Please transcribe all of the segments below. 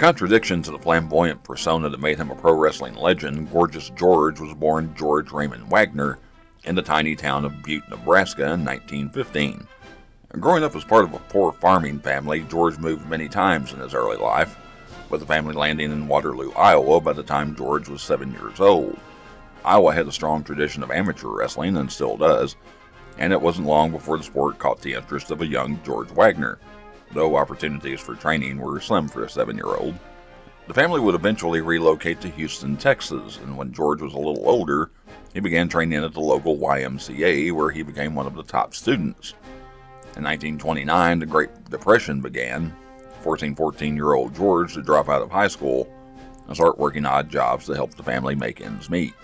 contradiction to the flamboyant persona that made him a pro wrestling legend, Gorgeous George was born George Raymond Wagner in the tiny town of Butte, Nebraska in 1915. Growing up as part of a poor farming family, George moved many times in his early life, with the family landing in Waterloo, Iowa by the time George was 7 years old. Iowa had a strong tradition of amateur wrestling, and still does, and it wasn't long before the sport caught the interest of a young George Wagner, though opportunities for training were slim for a 7-year-old. The family would eventually relocate to Houston, Texas, and when George was a little older, he began training at the local YMCA, where he became one of the top students. In 1929, the Great Depression began, forcing 14-year-old George to drop out of high school and start working odd jobs to help the family make ends meet.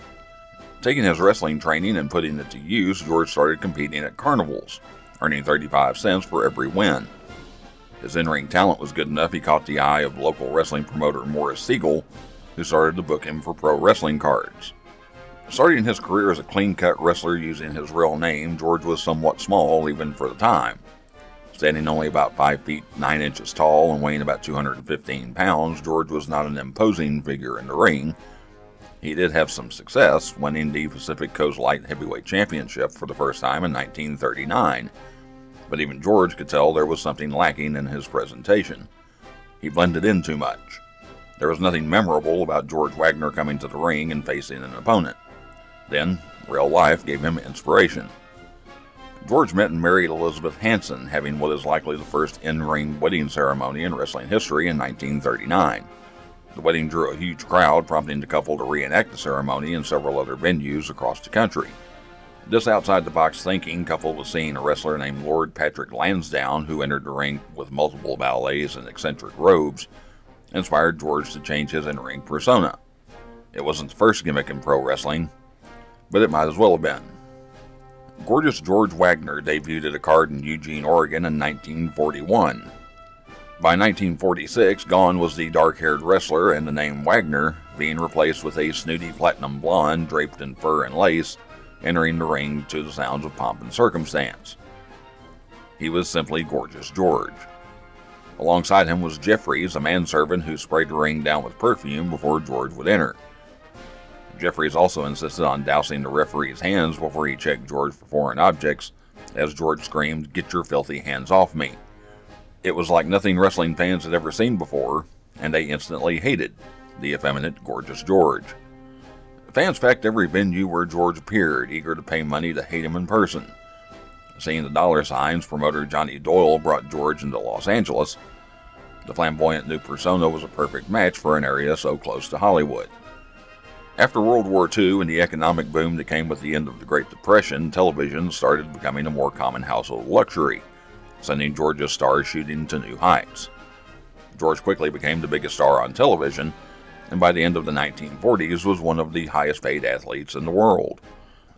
Taking his wrestling training and putting it to use, George started competing at carnivals, earning 35 cents for every win. His in-ring talent was good enough he caught the eye of local wrestling promoter Morris Siegel, who started to book him for pro wrestling cards. Starting his career as a clean-cut wrestler using his real name, George was somewhat small even for the time. Standing only about 5 feet 9 inches tall and weighing about 215 pounds, George was not an imposing figure in the ring. He did have some success, winning the Pacific Coast Light Heavyweight Championship for the first time in 1939. But even George could tell there was something lacking in his presentation. He blended in too much. There was nothing memorable about George Wagner coming to the ring and facing an opponent. Then, real life gave him inspiration. George met and married Elizabeth Hanson, having what is likely the first in-ring wedding ceremony in wrestling history in 1939. The wedding drew a huge crowd, prompting the couple to reenact the ceremony in several other venues across the country. This outside-the-box thinking, coupled with seeing a wrestler named Lord Patrick Lansdowne, who entered the ring with multiple valets and eccentric robes, inspired George to change his in-ring persona. It wasn't the first gimmick in pro wrestling, but it might as well have been. Gorgeous George Wagner debuted at a card in Eugene, Oregon in 1941. By 1946, gone was the dark-haired wrestler, and the name Wagner being replaced with a snooty platinum blonde draped in fur and lace, entering the ring to the sounds of pomp and circumstance. He was simply Gorgeous George. Alongside him was Jeffries, a manservant who sprayed the ring down with perfume before George would enter. Jeffries also insisted on dousing the referee's hands before he checked George for foreign objects, as George screamed, "Get your filthy hands off me." It was like nothing wrestling fans had ever seen before, and they instantly hated the effeminate Gorgeous George. Fans packed every venue where George appeared, eager to pay money to hate him in person. Seeing the dollar signs, promoter Johnny Doyle brought George into Los Angeles. The flamboyant new persona was a perfect match for an area so close to Hollywood. After World War II and the economic boom that came with the end of the Great Depression, television started becoming a more common household luxury, sending George's stars shooting to new heights. George quickly became the biggest star on television, and by the end of the 1940s was one of the highest paid athletes in the world.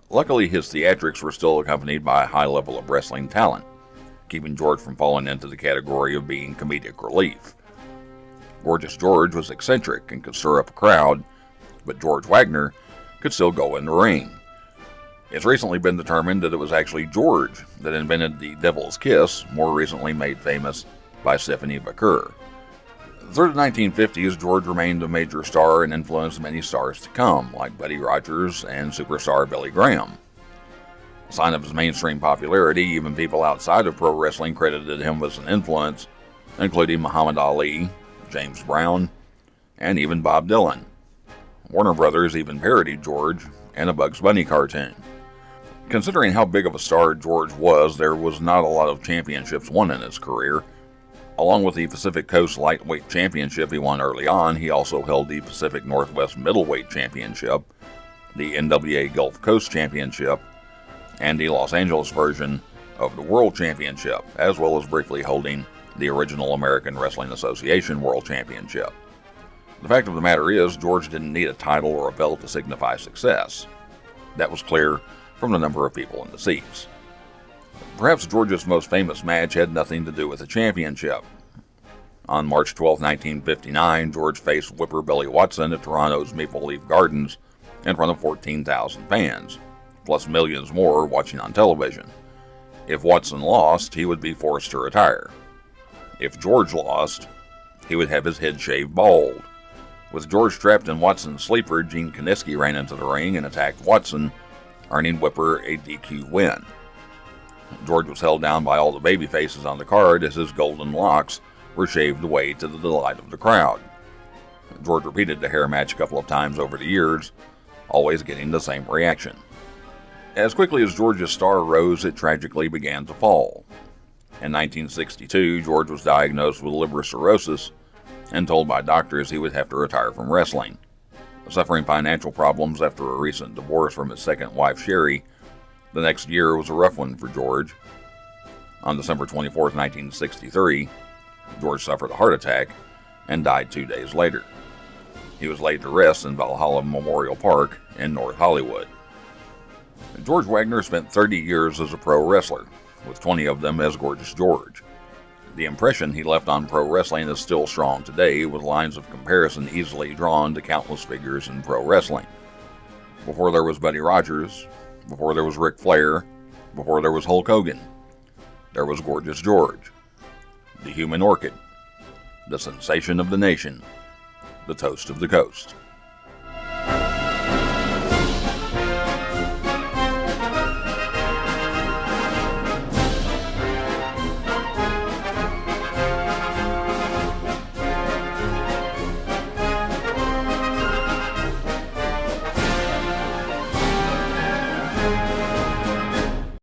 Luckily, his theatrics were still accompanied by a high level of wrestling talent, keeping George from falling into the category of being comedic relief. Gorgeous George was eccentric and could stir up a crowd, but George Wagner could still go in the ring. It's recently been determined that it was actually George that invented the Devil's Kiss, more recently made famous by Stephanie Baker. Through the 1950s, George remained a major star and influenced many stars to come, like Buddy Rogers and superstar Billy Graham. A sign of his mainstream popularity, even people outside of pro wrestling credited him as an influence, including Muhammad Ali, James Brown, and even Bob Dylan. Warner Brothers even parodied George in a Bugs Bunny cartoon. Considering how big of a star George was, there was not a lot of championships won in his career. Along with the Pacific Coast Lightweight Championship he won early on, he also held the Pacific Northwest Middleweight Championship, the NWA Gulf Coast Championship, and the Los Angeles version of the World Championship, as well as briefly holding the original American Wrestling Association World Championship. The fact of the matter is, George didn't need a title or a belt to signify success. That was clear from the number of people in the seats. Perhaps George's most famous match had nothing to do with the championship. On March 12, 1959, George faced Whipper Billy Watson at Toronto's Maple Leaf Gardens in front of 14,000 fans, plus millions more watching on television. If Watson lost, he would be forced to retire. If George lost, he would have his head shaved bald. With George trapped in Watson's sleeper, Gene Kiniski ran into the ring and attacked Watson, earning Whipper a DQ win. George was held down by all the baby faces on the card as his golden locks were shaved away to the delight of the crowd. George repeated the hair match a couple of times over the years, always getting the same reaction. As quickly as George's star rose, it tragically began to fall. In 1962, George was diagnosed with liver cirrhosis and told by doctors he would have to retire from wrestling. Suffering financial problems after a recent divorce from his second wife, Sherry, the next year was a rough one for George. On December 24, 1963, George suffered a heart attack and died 2 days later. He was laid to rest in Valhalla Memorial Park in North Hollywood. George Wagner spent 30 years as a pro wrestler, with 20 of them as Gorgeous George. The impression he left on pro wrestling is still strong today, with lines of comparison easily drawn to countless figures in pro wrestling. Before there was Buddy Rogers, before there was Ric Flair, before there was Hulk Hogan, there was Gorgeous George, the Human Orchid, the sensation of the nation, the toast of the coast.